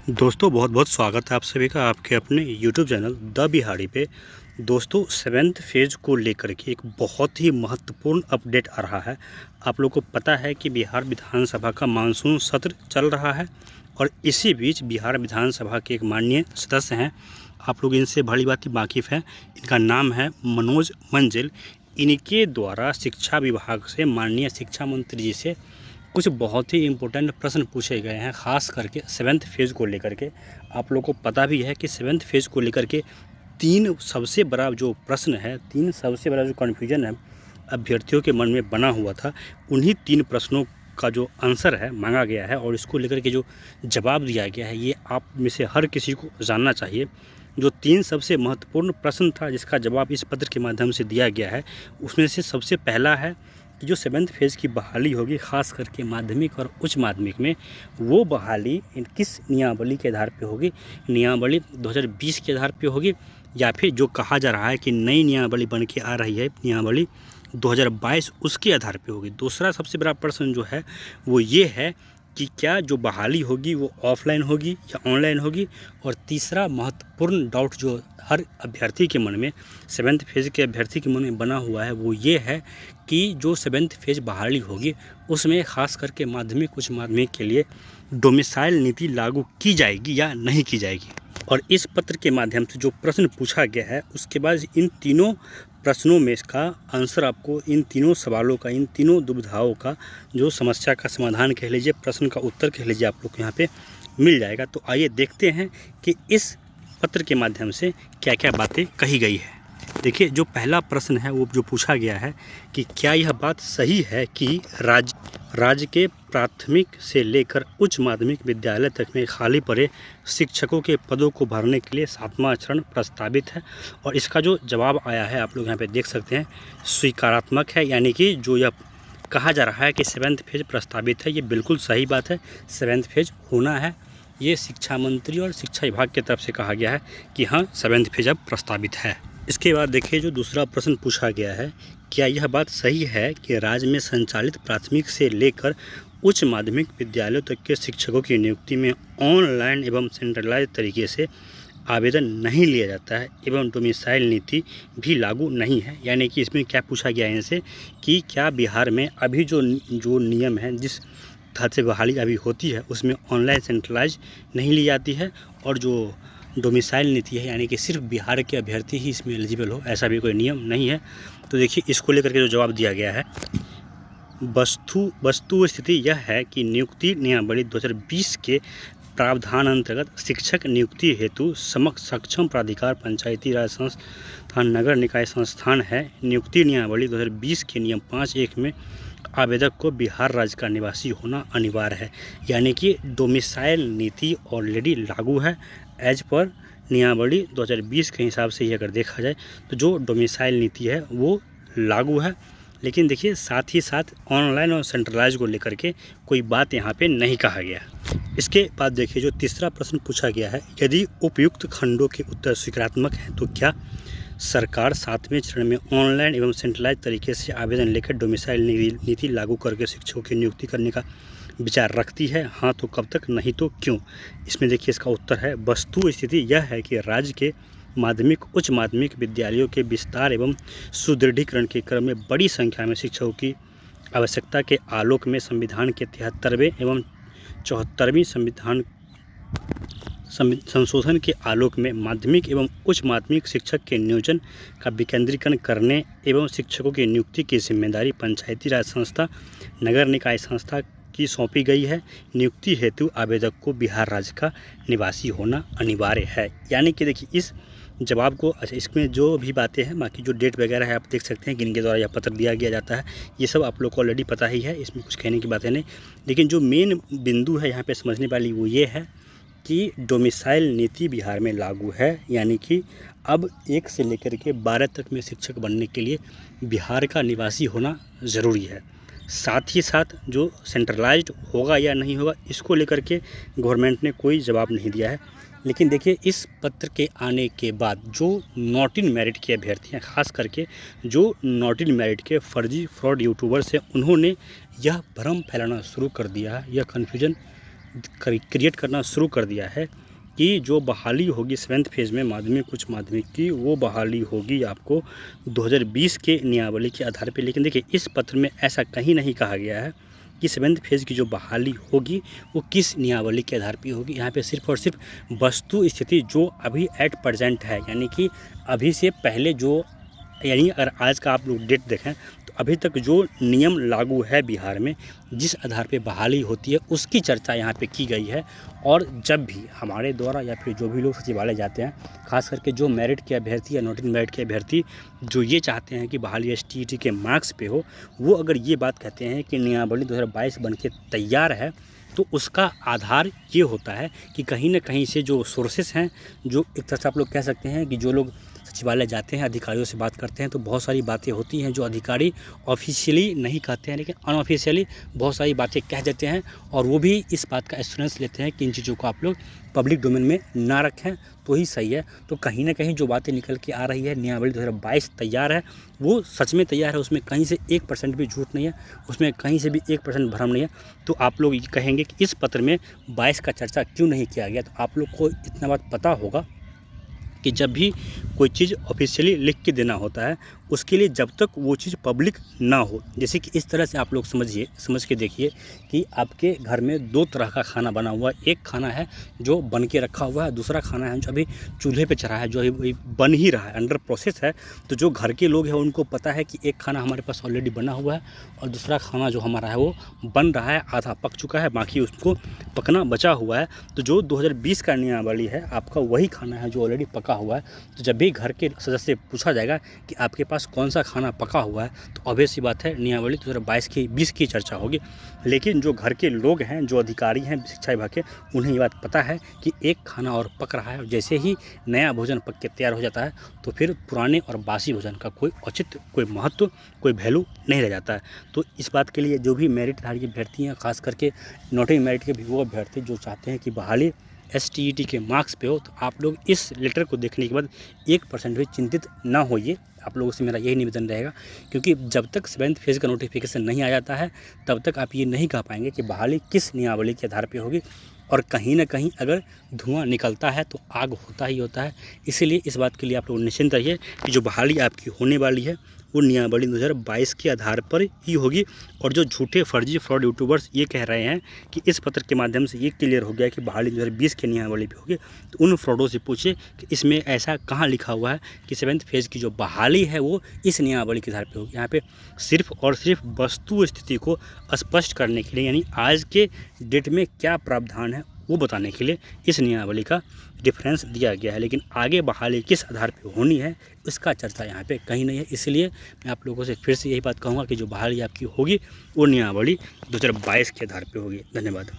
दोस्तों बहुत बहुत स्वागत है आप सभी का आपके अपने YouTube चैनल द बिहारी पे। दोस्तों 7th फेज़ को लेकर के एक बहुत ही महत्वपूर्ण अपडेट आ रहा है। आप लोगों को पता है कि बिहार विधानसभा का मानसून सत्र चल रहा है और इसी बीच बिहार विधानसभा के एक माननीय सदस्य हैं, आप लोग इनसे भली भांति वाकिफ़ हैं। इनका नाम है मनोज मंजिल। इनके द्वारा शिक्षा विभाग से माननीय शिक्षा मंत्री जी से कुछ बहुत ही इम्पोर्टेंट प्रश्न पूछे गए हैं, ख़ास करके 7th फेज़ को लेकर के। आप लोगों को पता भी है कि 7th फेज़ को लेकर के 3 सबसे बड़ा जो प्रश्न है, 3 सबसे बड़ा जो कन्फ्यूजन है अभ्यर्थियों के मन में बना हुआ था, उन्हीं 3 प्रश्नों का जो आंसर है मांगा गया है और इसको लेकर के जो जवाब दिया गया है ये आप में से हर किसी को जानना चाहिए। जो 3 सबसे महत्वपूर्ण प्रश्न था जिसका जवाब इस पत्र के माध्यम से दिया गया है, उसमें से सबसे पहला है कि जो 7th फेज़ की बहाली होगी, ख़ास करके माध्यमिक और उच्च माध्यमिक में, वो बहाली किस नियमावली के आधार पे होगी? नियमावली 2020 के आधार पे होगी या फिर जो कहा जा रहा है कि नई नियमावली बन के आ रही है, नियमावली 2022, उसके आधार पे होगी। दूसरा सबसे बड़ा प्रश्न जो है वो ये है कि क्या जो बहाली होगी वो ऑफलाइन होगी या ऑनलाइन होगी। और तीसरा महत्वपूर्ण डाउट जो हर अभ्यर्थी के मन में, 7th फेज़ के अभ्यर्थी के मन में बना हुआ है, वो ये है कि जो 7th फेज़ बहाली होगी उसमें ख़ास करके माध्यमिक उच्च माध्यमिक के लिए डोमिसाइल नीति लागू की जाएगी या नहीं की जाएगी। और इस पत्र के माध्यम से जो प्रश्न पूछा गया है उसके बाद इन तीनों प्रश्नों में इसका आंसर आपको, इन तीनों सवालों का, इन तीनों दुविधाओं का जो समस्या का समाधान कह लीजिए, प्रश्न का उत्तर कह लीजिए, आप लोग को यहाँ पे मिल जाएगा। तो आइए देखते हैं कि इस पत्र के माध्यम से क्या क्या बातें कही गई है। देखिए, जो पहला प्रश्न है वो जो पूछा गया है कि क्या यह बात सही है कि राज्य के प्राथमिक से लेकर उच्च माध्यमिक विद्यालय तक में खाली पड़े शिक्षकों के पदों को भरने के लिए 7वां चरण प्रस्तावित है। और इसका जो जवाब आया है आप लोग यहाँ पे देख सकते हैं, स्वीकारात्मक है। यानी कि जो यह कहा जा रहा है कि 7th फेज़ प्रस्तावित है, ये बिल्कुल सही बात है। 7th फेज़ होना है, ये शिक्षा मंत्री और शिक्षा विभाग की तरफ से कहा गया है कि हाँ 7th फेज़ अब प्रस्तावित है। इसके बाद देखिए, जो दूसरा प्रश्न पूछा गया है, क्या यह बात सही है कि राज्य में संचालित प्राथमिक से लेकर उच्च माध्यमिक विद्यालयों तक के शिक्षकों की नियुक्ति में ऑनलाइन एवं सेंट्रलाइज तरीके से आवेदन नहीं लिया जाता है एवं डोमिसाइल नीति भी लागू नहीं है। यानी कि इसमें क्या पूछा गया है इनसे कि क्या बिहार में अभी जो नियम है, जिस तरह से बहाली अभी होती है, उसमें ऑनलाइन सेंट्रलाइज नहीं ली जाती है और जो डोमिसाइल नीति है यानी कि सिर्फ बिहार के अभ्यर्थी ही इसमें एलिजिबल हो, ऐसा भी कोई नियम नहीं है। तो देखिए, इसको लेकर के जो जवाब दिया गया है, वस्तु स्थिति यह है कि नियुक्ति नियमावली 2020 के प्रावधान अंतर्गत शिक्षक नियुक्ति हेतु सक्षम प्राधिकार पंचायती राज संस्थान नगर निकाय संस्थान है। नियुक्ति नियमावली 2020 के नियम 5(1) में आवेदक को बिहार राज्य का निवासी होना अनिवार्य है। यानी कि डोमिसाइल नीति ऑलरेडी लागू है एज पर नियमावली 2020 के हिसाब से ही अगर देखा जाए तो जो डोमिसाइल नीति है वो लागू है। लेकिन देखिए, साथ ही साथ ऑनलाइन और सेंट्रलाइज को लेकर के कोई बात यहाँ पे नहीं कहा गया। इसके बाद देखिए, जो तीसरा प्रश्न पूछा गया है, यदि उपयुक्त खंडों के उत्तर स्वीकारात्मक हैं तो क्या सरकार 7वें चरण में ऑनलाइन एवं सेंट्रलाइज तरीके से आवेदन लेकर डोमिसाइल नीति लागू करके शिक्षकों की नियुक्ति करने का विचार रखती है? हाँ तो कब तक, नहीं तो क्यों? इसमें देखिए इसका उत्तर है, वस्तु स्थिति यह है कि राज्य के माध्यमिक उच्च माध्यमिक विद्यालयों के विस्तार एवं सुदृढ़ीकरण के क्रम में बड़ी संख्या में शिक्षकों की आवश्यकता के आलोक में संविधान के 73वें एवं 74वीं संविधान संशोधन के आलोक में माध्यमिक एवं उच्च माध्यमिक शिक्षक के नियोजन का विकेंद्रीकरण करने एवं शिक्षकों की नियुक्ति की जिम्मेदारी पंचायती राज संस्था नगर निकाय संस्था की सौंपी गई है। नियुक्ति हेतु आवेदक को बिहार राज्य का निवासी होना अनिवार्य है। यानी कि देखिए, इस जवाब को, अच्छा इसमें जो भी बातें हैं, बाकी जो डेट वगैरह है आप देख सकते हैं कि इनके द्वारा यह पत्र दिया गया जाता है, ये सब आप लोग को ऑलरेडी पता ही है, इसमें कुछ कहने की बातें नहीं। लेकिन जो मेन बिंदु है यहाँ पे समझने वाली वो ये है कि डोमिसाइल नीति बिहार में लागू है। यानी कि अब 1 से लेकर के 12 तक में शिक्षक बनने के लिए बिहार का निवासी होना ज़रूरी है। साथ ही साथ जो सेंट्रलाइज्ड होगा या नहीं होगा, इसको लेकर के गवर्नमेंट ने कोई जवाब नहीं दिया है। लेकिन देखिए, इस पत्र के आने के बाद जो नॉट इन मेरिट के अभ्यर्थी हैं, ख़ास करके जो नॉट इन मेरिट के फर्जी फ्रॉड यूट्यूबर्स हैं, उन्होंने यह भ्रम फैलाना शुरू कर दिया है, यह कन्फ्यूजन क्रिएट करना शुरू कर दिया है कि जो बहाली होगी 7वें फेज़ में माध्यमिक उच्च माध्यमिक की, वो बहाली होगी आपको 2020 के नियमावली के आधार पे। लेकिन देखिए, इस पत्र में ऐसा कहीं नहीं कहा गया है कि 7वें फेज़ की जो बहाली होगी वो किस नियमावली के आधार पे होगी। यहाँ पे सिर्फ और सिर्फ वस्तु स्थिति जो अभी एट प्रेजेंट है, यानी कि अभी से पहले जो, यानी अगर आज का आप लोग डेट देखें तो अभी तक जो नियम लागू है बिहार में, जिस आधार पे बहाली होती है, उसकी चर्चा यहाँ पे की गई है। और जब भी हमारे द्वारा या फिर जो भी लोग सचिवालय जाते हैं, खास करके जो मेरिट के अभ्यर्थी या नॉट इन मेरिट के अभ्यर्थी जो ये चाहते हैं कि बहाली STET के मार्क्स पे हो, वो अगर ये बात कहते हैं कि नियमावली 2022 बन के तैयार है, तो उसका आधार ये होता है कि कहीं ना कहीं से जो सोर्सेस हैं, जो एक तरह से आप लोग कह सकते हैं कि जो लोग सचिवालय जाते हैं, अधिकारियों से बात करते हैं, तो बहुत सारी बातें होती हैं जो अधिकारी ऑफिशियली नहीं कहते हैं, लेकिन अनऑफिशियली बहुत सारी बातें कह देते हैं। और वो भी इस बात का एश्योरेंस लेते हैं कि इन चीज़ों को आप लोग पब्लिक डोमेन में ना रखें तो ही सही है। तो कहीं ना कहीं जो बातें निकल के आ रही है, नियमावली 2022 तैयार है, वो सच में तैयार है, उसमें कहीं से 1% भी झूठ नहीं है, उसमें कहीं से भी 1% भ्रम नहीं है। तो आप लोग ये कहेंगे कि इस पत्र में 22 का चर्चा क्यों नहीं किया गया, तो आप लोग को इतना बात पता होगा कि जब भी कोई चीज़ ऑफिशियली लिख के देना होता है, उसके लिए जब तक वो चीज़ पब्लिक ना हो, जैसे कि इस तरह से आप लोग समझ के देखिए कि आपके घर में 2 तरह का खाना बना हुआ है। एक खाना है जो बन के रखा हुआ है, दूसरा खाना है जो अभी चूल्हे पे चढ़ा है, जो अभी बन ही रहा है, अंडर प्रोसेस है। तो जो घर के लोग हैं उनको पता है कि एक खाना हमारे पास ऑलरेडी बना हुआ है और दूसरा खाना जो हमारा है वो बन रहा है, आधा पक चुका है, बाकी उसको पकना बचा हुआ है। तो जो 2020 का नियमावली है, आपका वही खाना है जो ऑलरेडी पका हुआ है। तो जब भी घर के सदस्य से पूछा जाएगा कि आपके पास कौन सा खाना पका हुआ है, तो ऑब्वियस सी बात है नियमावली 2022 की चर्चा होगी। लेकिन जो घर के लोग हैं, जो अधिकारी हैं शिक्षा विभाग के, उन्हें ये बात पता है कि एक खाना और पक रहा है, और जैसे ही नया भोजन पक के तैयार हो जाता है तो फिर पुराने और बासी भोजन का कोई औचित्य, कोई महत्व, कोई वैल्यू नहीं रह जाता है। तो इस बात के लिए जो भी मेरिटधारी अभ्यर्थी हैं, खास करके नॉट इन मेरिट के भी वो अभ्यर्थी जो चाहते हैं कि बहाली STET के मार्क्स पे हो, तो आप लोग इस लेटर को देखने के बाद 1% भी चिंतित ना होइए। आप लोगों से मेरा यही निवेदन रहेगा, क्योंकि जब तक 7वें फेज़ का नोटिफिकेशन नहीं आ जाता है, तब तक आप ये नहीं कह पाएंगे कि बहाली किस नियमावली के आधार पे होगी। और कहीं ना कहीं अगर धुआं निकलता है तो आग होता ही होता है। इसीलिए इस बात के लिए आप लोग निश्चिंत रहिए कि जो बहाली आपकी होने वाली है वो नियमावली 2022 के आधार पर ही होगी। और जो झूठे फर्जी फ्रॉड यूट्यूबर्स ये कह रहे हैं कि इस पत्र के माध्यम से ये क्लियर हो गया कि बहाली 2020 के नियमावली पे होगी, तो उन फ्रॉडों से पूछिए कि इसमें ऐसा कहाँ लिखा हुआ है कि 7वें फेज़ की जो बहाली है वो इस नियमावली के आधार पर होगी। यहाँ पे सिर्फ और सिर्फ वस्तु स्थिति को स्पष्ट करने के लिए, यानी आज के डेट में क्या प्रावधान है वो बताने के लिए इस नियमावली का डिफरेंस दिया गया है। लेकिन आगे बहाली किस आधार पे होनी है, इसका चर्चा यहाँ पे कहीं नहीं है। इसलिए मैं आप लोगों से फिर से यही बात कहूँगा कि जो बहाली आपकी होगी वो नियमावली 2022 के आधार पे होगी। धन्यवाद।